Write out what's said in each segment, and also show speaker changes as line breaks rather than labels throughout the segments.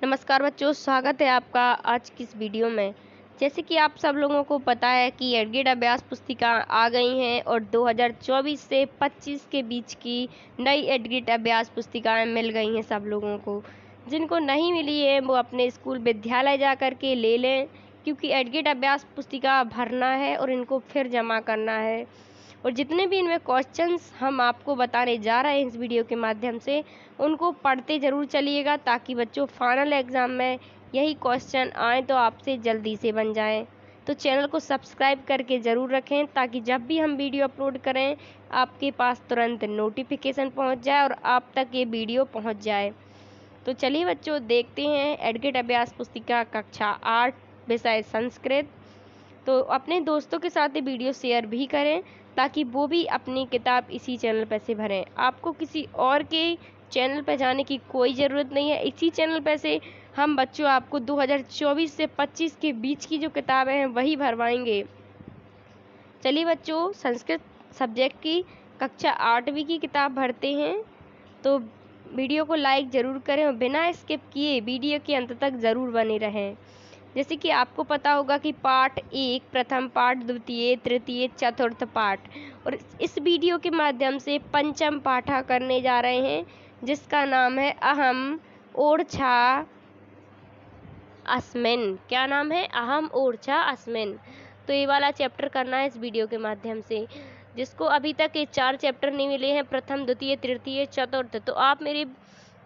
नमस्कार बच्चों, स्वागत है आपका आज की इस वीडियो में। जैसे कि आप सब लोगों को पता है कि एडगेड अभ्यास पुस्तिका आ गई हैं और 2024 से 25 के बीच की नई एडगेड अभ्यास पुस्तिकाएं मिल गई हैं सब लोगों को। जिनको नहीं मिली है वो अपने स्कूल विद्यालय जा कर के ले लें, क्योंकि एडगेड अभ्यास पुस्तिका भरना है और इनको फिर जमा करना है। और जितने भी इनमें क्वेश्चंस हम आपको बताने जा रहे हैं इस वीडियो के माध्यम से, उनको पढ़ते ज़रूर चलिएगा, ताकि बच्चों फाइनल एग्ज़ाम में यही क्वेश्चन आए तो आपसे जल्दी से बन जाएं। तो चैनल को सब्सक्राइब करके ज़रूर रखें, ताकि जब भी हम वीडियो अपलोड करें आपके पास तुरंत नोटिफिकेशन पहुंच जाए और आप तक ये वीडियो पहुंच जाए। तो चलिए बच्चों, देखते हैं एडगेड अभ्यास पुस्तिका कक्षा 8 विषय संस्कृत। तो अपने दोस्तों के साथ ये वीडियो शेयर भी करें, ताकि वो भी अपनी किताब इसी चैनल पर से भरें। आपको किसी और के चैनल पर जाने की कोई ज़रूरत नहीं है। इसी चैनल पर से हम बच्चों आपको 2024 से 25 के बीच की जो किताबें हैं वही भरवाएंगे। चलिए बच्चों, संस्कृत सब्जेक्ट की कक्षा 8वीं की किताब भरते हैं। तो वीडियो को लाइक ज़रूर करें और बिना स्किप किए वीडियो के अंत तक ज़रूर बने रहें। जैसे कि आपको पता होगा कि पाठ 1 प्रथम पाठ, द्वितीय, तृतीय, चतुर्थ पाठ, और इस वीडियो के माध्यम से पंचम पाठा करने जा रहे हैं, जिसका नाम है अहम ओरछा अस्मिन। क्या नाम है? अहम ओरछा अस्मिन। तो ये वाला चैप्टर करना है इस वीडियो के माध्यम से। जिसको अभी तक ये 4 चैप्टर नहीं मिले हैं, प्रथम, द्वितीय, तृतीय, चतुर्थ, तो आप मेरी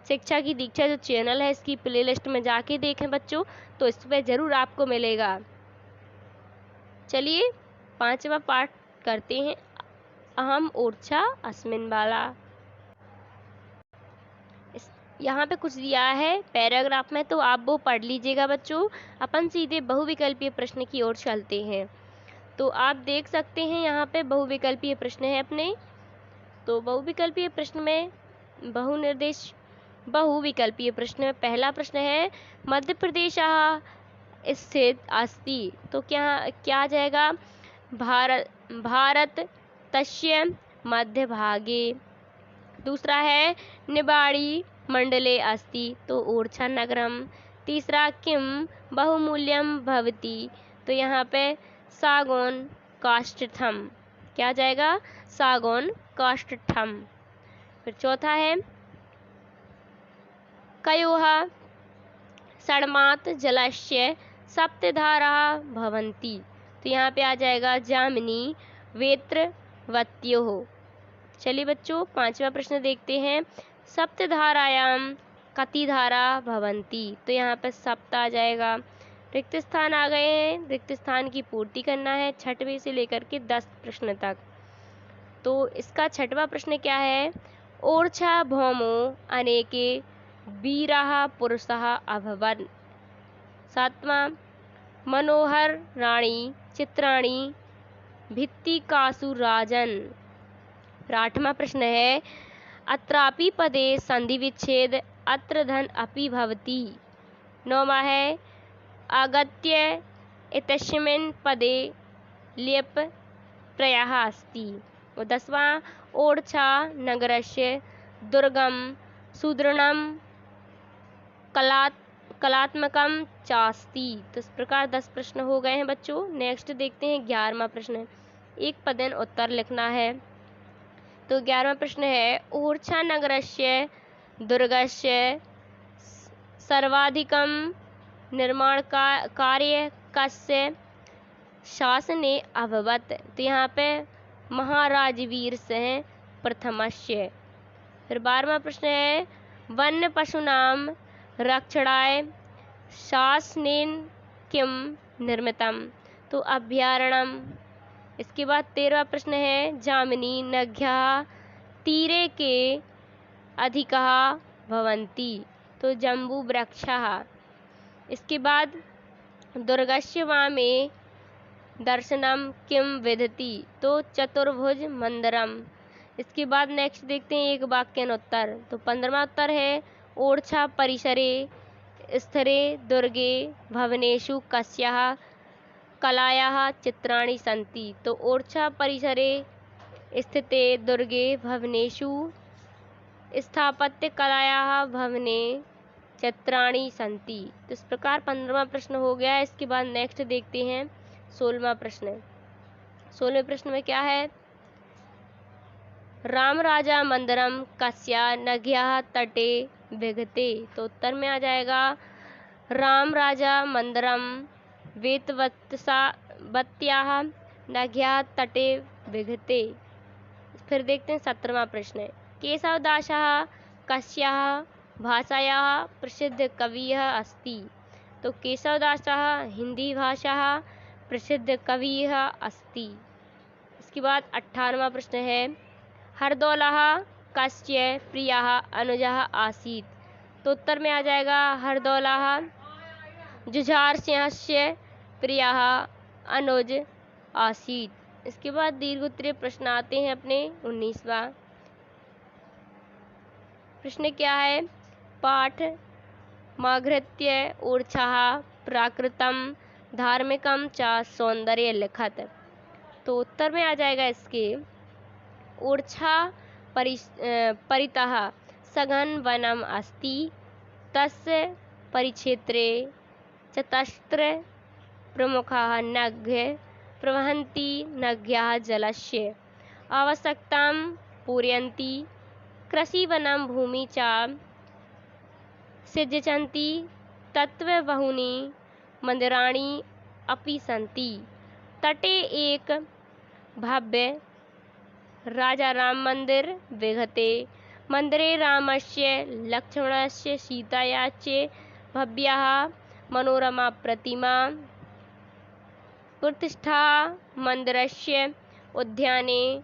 शिक्षा की दीक्षा जो चैनल है इसकी प्लेलिस्ट में जाके देखें बच्चों, तो इस पर ज़रूर आपको मिलेगा। चलिए 5वां पाठ करते हैं, अहम ओरछा अस्मिन वाला। यहाँ पे कुछ दिया है पैराग्राफ में, तो आप वो पढ़ लीजिएगा बच्चों। अपन सीधे बहुविकल्पीय प्रश्न की ओर चलते हैं। तो आप देख सकते हैं यहाँ पे बहुविकल्पीय प्रश्न है अपने। तो बहुविकल्पीय प्रश्न में बहुविकल्पीय प्रश्न में पहला प्रश्न है, मध्य प्रदेश स्थित अस्ति। तो क्या क्या आ जाएगा? भारत तस्य मध्य भागे। दूसरा है, निबाड़ी मंडले अस्ति, तो ओरछा नगरम। तीसरा, किम बहुमूल्यम भवति, तो यहाँ पे सागौन काष्ठम। क्या जाएगा? सागौन काष्ठम। फिर चौथा है, कयोः षण्मात जलस्य सप्तधारा भवन्ति, तो यहाँ पे आ जाएगा जामिनी वेत्रवत्योः। चलिए बच्चों 5वां प्रश्न देखते हैं, सप्तधारायाम कति धारा भवन्ति, तो यहाँ पे सप्त आ जाएगा। रिक्त स्थान आ गए हैं, रिक्त स्थान की पूर्ति करना है 6वें से लेकर के 10 प्रश्न तक। तो इसका 6वां प्रश्न क्या है? ओरछा भौमो अनेके वीराः पुरुषाः अभवन्। 7वां, मनोहर राणी चित्राणि भित्तिकासु राजन्। 8वां प्रश्न है, अत्रापि पदे संधि विच्छेद अत्र धन अपि भवति। 9वां है, आगत्य इत्यस्मिन् पदे लियप प्रयः अस्ति। और 10वां, ओरछा नगरस्य दुर्गम सुदृढ़ं कलात्मकम चास्ति। तो इस प्रकार 10 प्रश्न हो गए हैं बच्चों। नेक्स्ट देखते हैं 11वां प्रश्न। एक पदेन उत्तर लिखना है। तो 11वां प्रश्न है, ओरछा नगरस्य दुर्गस्य सर्वाधिकं निर्माण कार्य कस्य शासने अभवत्, तो यहाँ पे महाराजवीर सिंह प्रथमस्य। फिर 12वां प्रश्न है, वन्य पशूनां रक्षणाय शासनेन किम निर्मितम्, तो अभयारण्यम्। इसके बाद 13वां प्रश्न है, जामिनी नद्याः तीरे के अधिकाः भवन्ति, तो जम्बू वृक्षः। इसके बाद दुर्गस्य वामे दर्शनम किम विदति, तो चतुर्भुज मंदिरम। इसके बाद नेक्स्ट देखते हैं एक वाक्यान उत्तर। तो 15वां उत्तर है, ओरछा परिसरे स्थिरे दुर्गे भवनेषु कस्याः कलायाः चित्राणि सन्ति, तो ओरछा परिसरे स्थिते दुर्गे भवनेषु स्थापत्य कलायाः भवने चित्राणि सन्ति। तो इस प्रकार 15वां प्रश्न हो गया। इसके बाद नेक्स्ट देखते हैं 16वां प्रश्न। 16वें प्रश्न में क्या है? राम राजा मंदिरम कस्या नद्याः तटे विघते। तो उत्तर में आ जाएगा राम राजा मंदिरम वेतवत्याः नद्याः तटे विघते। फिर देखते हैं 17वां प्रश्न। केशवदासः कस्याः भाषायाः प्रसिद्ध कविः अस्ति। तो केशवदासः हिंदी भाषा प्रसिद्ध कविः अस्ति। इसके बाद 18वां प्रश्न है हरदौलः कस्य प्रियः अनुजः आसीत्। तो उत्तर में आ जाएगा हरदौलः जुझार सिंहस्य प्रियः अनुज आसीत्। इसके बाद दीर्घोत्तरीय प्रश्न आते हैं अपने 19वां प्रश्न क्या है? पाठ माघृत्य ऊर्च्छः प्राकृतम धार्मिकम च सौंदर्य लिखत। तो उत्तर में आ जाएगा इसके ऊर्च्छा परितः सघन वनम अस्ति तस्य परिक्षेत्रे चतस्र प्रमुखाः नद्यः प्रवहन्ति नद्याः जलस्य आवश्यकतां पूरयन्ति कृषिवनं भूमि च सृज्यन्ति तत्र बहूनि मन्दिराणि अपि सन्ति। तटे एक भव्य राजा राम मंदिर विघते। मंदिरे रामस्य लक्ष्मणस्य सीताया च भव्याः मनोरमा प्रतिमा प्रतिष्ठा। मंदिरस्य उद्याने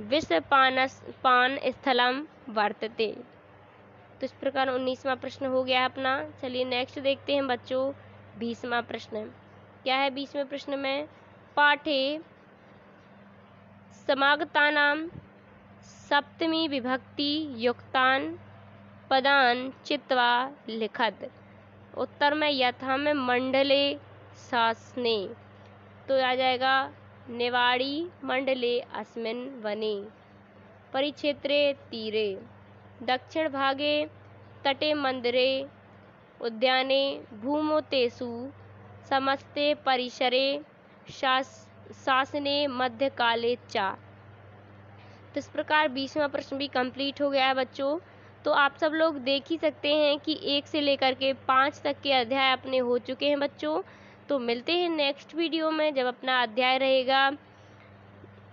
विषपान स्थलम वर्तते। तो इस प्रकार 19वां प्रश्न हो गया अपना। चलिए नेक्स्ट देखते हैं बच्चों 20वां प्रश्न। क्या है 20वें प्रश्न में? पाठे समागतानां सप्तमी विभक्ति युक्तान पदान चित्वा लिखत। उत्तर में यथा में मंडले शासने। तो आ जाएगा निवाड़ी मंडले अस्मिन् वने परिक्षेत्रे तीरे दक्षिण भागे तटे मंदिरे उद्याने भूमौ तेषु समस्ते परिसरे शासने मध्यकाले चा। तो इस प्रकार 20वां प्रश्न भी कंप्लीट हो गया है बच्चों। तो आप सब लोग देख ही सकते हैं कि 1 से लेकर के 5 तक के अध्याय अपने हो चुके हैं बच्चों। तो मिलते हैं नेक्स्ट वीडियो में जब अपना अध्याय रहेगा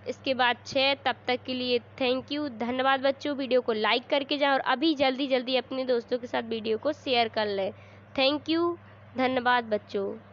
इसके बाद 6। तब तक के लिए थैंक यू, धन्यवाद बच्चों। वीडियो को लाइक करके जाएं और अभी जल्दी जल्दी अपने दोस्तों के साथ वीडियो को शेयर कर लें। थैंक यू, धन्यवाद बच्चों।